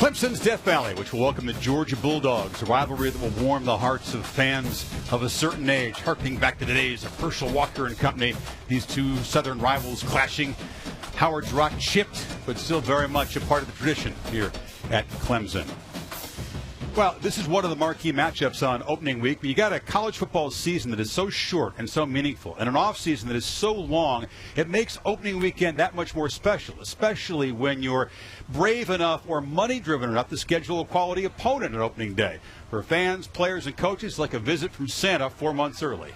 Clemson's Death Valley, which will welcome the Georgia Bulldogs, a rivalry that will warm the hearts of fans of a certain age, harkening back to the days of Herschel Walker and company. These two Southern rivals clashing. Howard's Rock chipped, but still very much a part of the tradition here at Clemson. Well, this is one of the marquee matchups on opening week. But you got a college football season that is so short and so meaningful, and an off season that is so long. It makes opening weekend that much more special, especially when you're brave enough or money-driven enough to schedule a quality opponent on opening day. For fans, players, and coaches, like a visit from Santa 4 months early.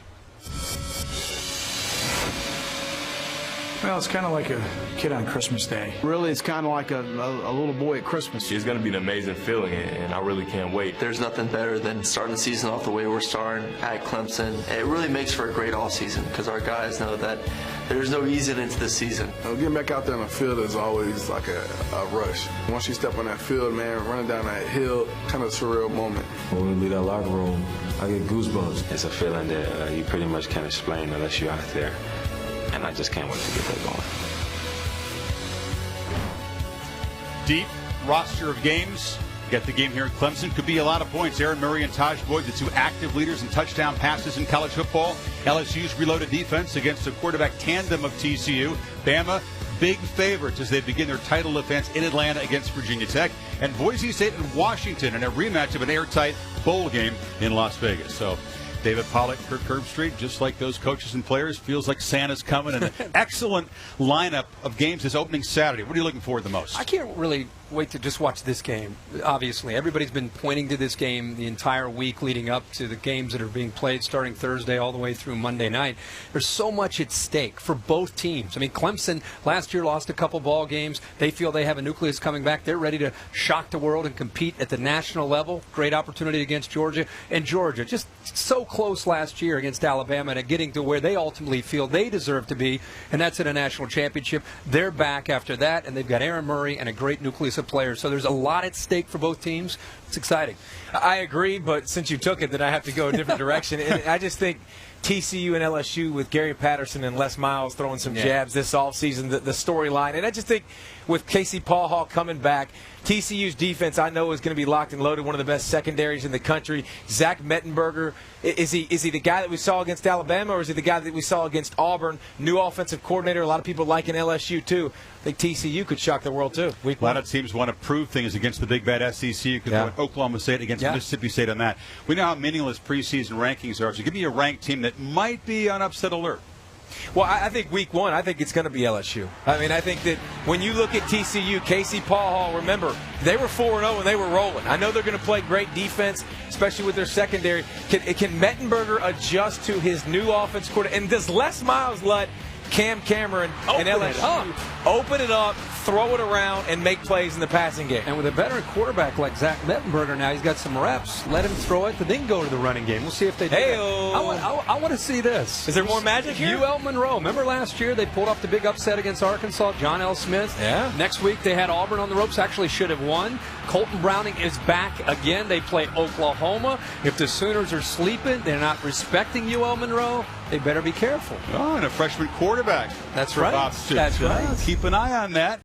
Well, it's kind of like a kid on Christmas Day. Really, it's kind of like a little boy at Christmas. It's going to be an amazing feeling, and I really can't wait. There's nothing better than starting the season off the way we're starting at Clemson. It really makes for a great off-season because our guys know that there's no easing into the season. Getting back out there on the field is always like a rush. Once you step on that field, man, running down that hill, kind of a surreal moment. When we leave that locker room, I get goosebumps. It's a feeling that you pretty much can't explain unless you're out there. And I just can't wait to get that going. Deep roster of games. Get the game here in Clemson. Could be a lot of points. Aaron Murray and Taj Boyd, the two active leaders in touchdown passes in college football. LSU's reloaded defense against the quarterback tandem of TCU. Bama, big favorites as they begin their title defense in Atlanta against Virginia Tech. And Boise State and Washington in a rematch of an airtight bowl game in Las Vegas. So David Pollack, Kirk, Herbstreit, just like those coaches and players, feels like Santa's coming. And an excellent lineup of games this opening Saturday. What are you looking forward to the most? I can't really wait to just watch this game. Obviously, everybody's been pointing to this game the entire week leading up to the games that are being played starting Thursday all the way through Monday night. There's so much at stake for both teams. I mean, Clemson last year lost a couple ball games. They feel they have a nucleus coming back. They're ready to shock the world and compete at the national level. Great opportunity against Georgia. And Georgia, just so close last year against Alabama and getting to where they ultimately feel they deserve to be, and that's in a national championship. They're back after that, and they've got Aaron Murray and a great nucleus of players. So there's a lot at stake for both teams. It's exciting. I agree, but since you took it, then I have to go a different direction. And I just think TCU and LSU with Gary Patterson and Les Miles throwing some jabs this offseason, the storyline. And I just think with Casey Paul Hall coming back, TCU's defense, I know, is going to be locked and loaded, one of the best secondaries in the country. Zach Mettenberger, is he the guy that we saw against Alabama, or is he the guy that we saw against Auburn? New offensive coordinator, a lot of people liking LSU, too. I think TCU could shock the world, too. A lot of teams want to prove things against the big bad SEC. You could put Oklahoma State against Mississippi State on that. We know how meaningless preseason rankings are, so give me a ranked team that might be on upset alert. Well, I think week one, I think it's going to be LSU. I mean, I think that when you look at TCU, Casey Paul Hall, remember, they were 4-0 and they were rolling. I know they're going to play great defense, especially with their secondary. Can Mettenberger adjust to his new offense coordinator? And does Les Miles let Cam Cameron and LSU open it up, throw it around, and make plays in the passing game? And with a veteran quarterback like Zach Mettenberger now, he's got some reps. Let him throw it, but then go to the running game. We'll see if they do that. I want to see this. Is there more magic here? UL Monroe. Remember last year they pulled off the big upset against Arkansas, John L. Smith? Yeah. Next week they had Auburn on the ropes, actually should have won. Colton Browning is back again. They play Oklahoma. If the Sooners are sleeping, they're not respecting UL Monroe, they better be careful. Oh, and a freshman quarterback. That's right. That's right. Keep an eye on that.